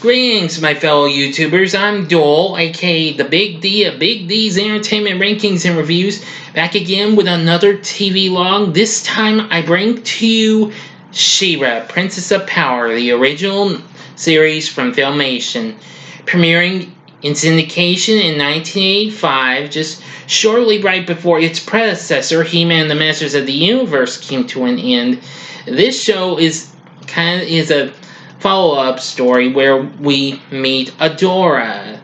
Greetings, my fellow YouTubers. I'm Dole, aka the Big D of Big D's Entertainment Rankings and Reviews, back again with another TV log. This time I bring to you She-Ra, Princess of Power, the original series from Filmation, premiering in syndication in 1985, just shortly right before its predecessor, He-Man the Masters of the Universe, came to an end. This show is a follow-up story where we meet Adora,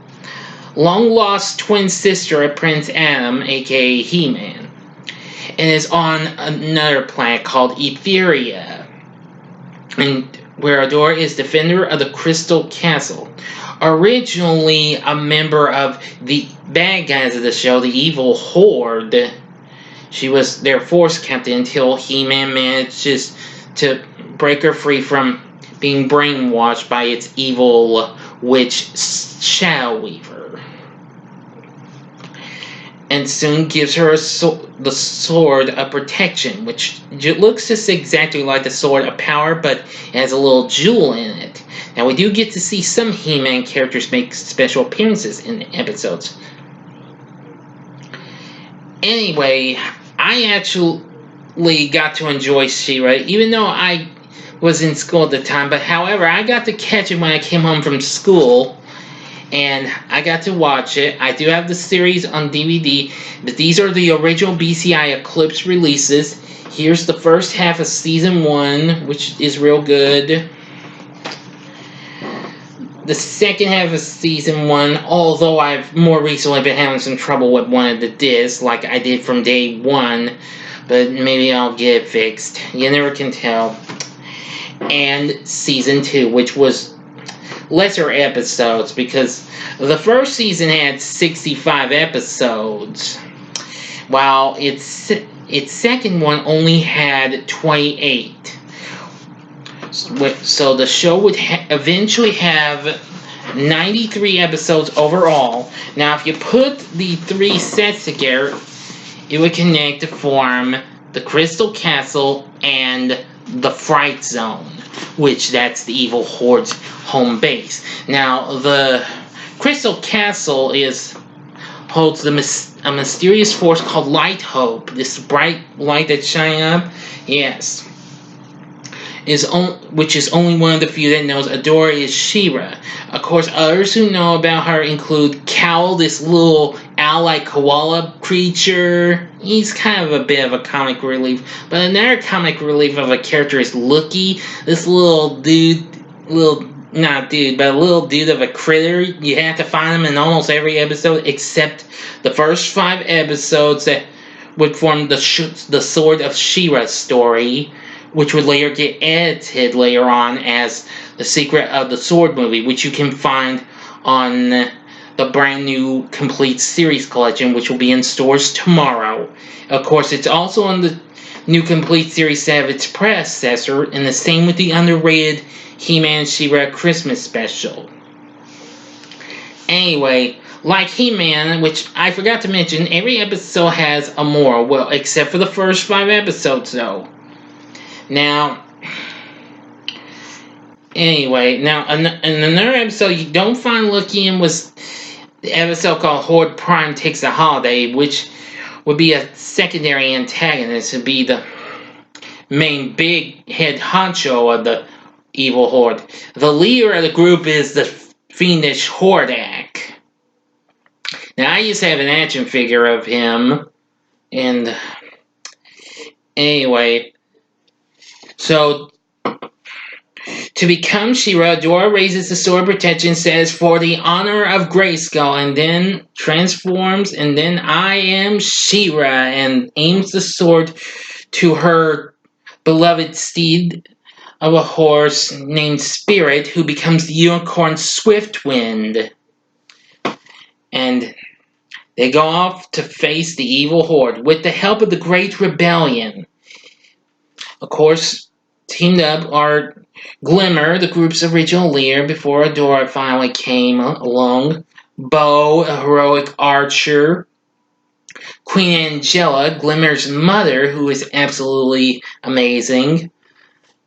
long-lost twin sister of Prince Adam, aka He-Man, and is on another planet called Etheria, and where Adora is defender of the Crystal Castle. Originally a member of the bad guys of the show, the Evil Horde, she was their force captain until He-Man manages to break her free from being brainwashed by its evil witch Shadow Weaver, and soon gives her the Sword of Protection, which looks just exactly like the Sword of Power, but it has a little jewel in it. Now, we do get to see some He-Man characters make special appearances in the episodes. Anyway, I actually got to enjoy She-Ra, even though I was in school at the time, but however, I got to catch it when I came home from school, and I got to watch it. I do have the series on DVD, but these are the original BCI Eclipse releases. Here's the first half of Season 1, which is real good. The second half of Season 1, although I've more recently been having some trouble with one of the discs, like I did from day 1, but maybe I'll get it fixed. You never can tell. And Season 2, which was lesser episodes, because the first season had 65 episodes, while its second one only had 28. So the show would eventually have 93 episodes overall. Now, if you put the three sets together, it would connect to form the Crystal Castle and the Fright Zone, which that's the Evil Horde's home base. Now, the Crystal Castle holds a mysterious force called Light Hope. This bright light that's shining up, yes, which is only one of the few that knows Adora is She-Ra. Of course, others who know about her include Cowl, this little owl-like koala creature. He's kind of a bit of a comic relief. But another comic relief of a character is Lookie, this little dude, a little dude of a critter. You have to find him in almost every episode except the first 5 episodes that would form the Sword of She-Ra story, which would later get edited later on as The Secret of the Sword movie, which you can find on the brand new complete series collection, which will be in stores tomorrow. Of course, it's also on the new complete series set of its predecessor, and the same with the underrated He-Man She-Ra Christmas special. Anyway, like He-Man, which I forgot to mention, every episode has a moral, well, except for the first 5 episodes, though. Now, anyway, in another episode you don't find Lookie in was the episode called Horde Prime Takes a Holiday, which would be a secondary antagonist. It would be the main big head honcho of the Evil Horde. The leader of the group is the fiendish Hordak. Now, I used to have an action figure of him, and anyway, so to become She-Ra, Adora raises the Sword of Protection, says, "For the honor of Grayskull," and then transforms, and then "I am She-Ra," and aims the sword to her beloved steed of a horse named Spirit, who becomes the unicorn Swiftwind. And they go off to face the Evil Horde with the help of the Great Rebellion. Of course, teamed up are Glimmer, the group's original leader before Adora finally came along, Bo, a heroic archer, Queen Angela, Glimmer's mother, who is absolutely amazing.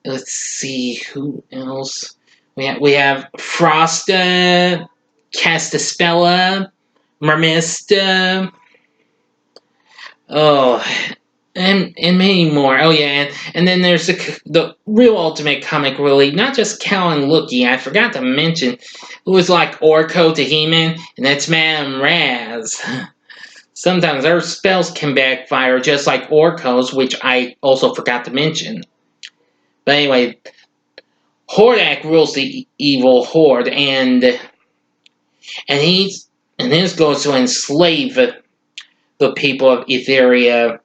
Let's see, who else? We have Frosta, Castaspella, Mermista, oh, and many more. Oh yeah, and then there's the real Ultimate Comic Relief, not just Cal and Lookie. I forgot to mention, it was like Orko to He-Man, and that's Madame Raz. Sometimes her spells can backfire just like Orko's, which I also forgot to mention. But anyway, Hordak rules the evil horde, and his goal is to enslave the people of Etheria.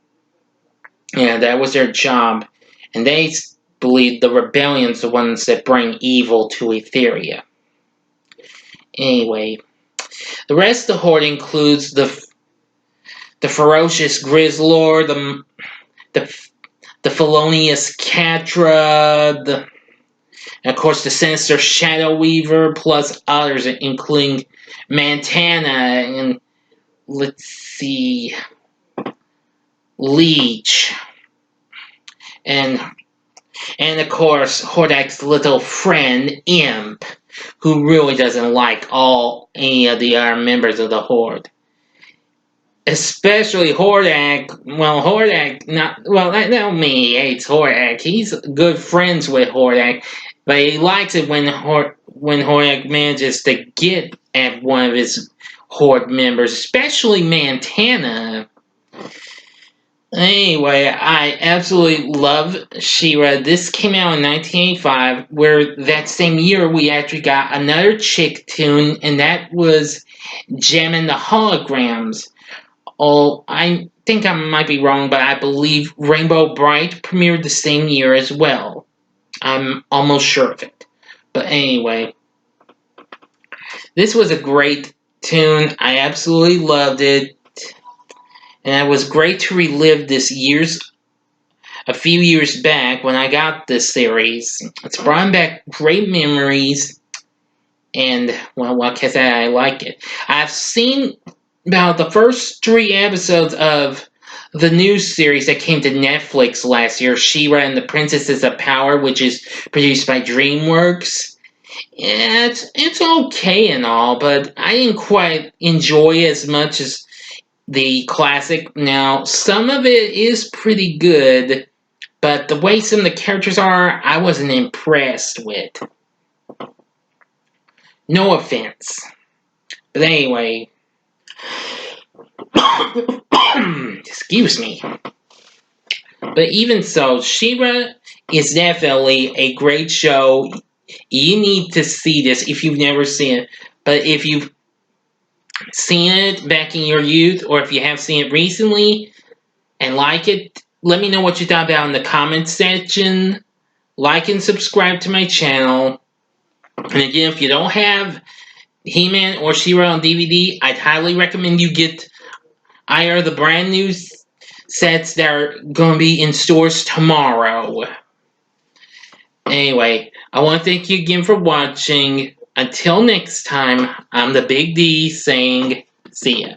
Yeah, that was their job, and they believe the rebellion's the ones that bring evil to Etheria. Anyway, the rest of the horde includes the ferocious Grizzlord, the the felonious Catra, and of course the sinister Shadow Weaver, plus others, including Montana and let's see, Leech, and of course Hordak's little friend Imp, who really doesn't like any of the other members of the Horde. Especially Hordak. Well, Hordak, that don't mean he hates Hordak. He's good friends with Hordak, but he likes it when Hordak manages to get at one of his Horde members, especially Montana. Anyway, I absolutely love She-Ra. This came out in 1985, where that same year we actually got another chick tune, and that was Gem and the Holograms. Oh, I think I might be wrong, but I believe Rainbow Bright premiered the same year as well. I'm almost sure of it. But anyway, this was a great tune. I absolutely loved it. And it was great to relive this a few years back when I got this series. It's brought back great memories. And, well, like I said, I like it. I've seen about the first 3 episodes of the new series that came to Netflix last year, She-Ra and the Princesses of Power, which is produced by DreamWorks. Yeah, it's okay and all, but I didn't quite enjoy it as much as the classic. Now, some of it is pretty good, but the way some of the characters are, I wasn't impressed with. No offense. But anyway, excuse me. But even so, She-Ra is definitely a great show. You need to see this if you've never seen it. But if you've seen it back in your youth, or if you have seen it recently and like it, let me know what you thought about in the comments section. Like and subscribe to my channel. And again, if you don't have He-Man or She-Ra on DVD, I'd highly recommend you get either the brand new sets that are going to be in stores tomorrow. Anyway, I want to thank you again for watching. Until next time, I'm the Big D saying, see ya.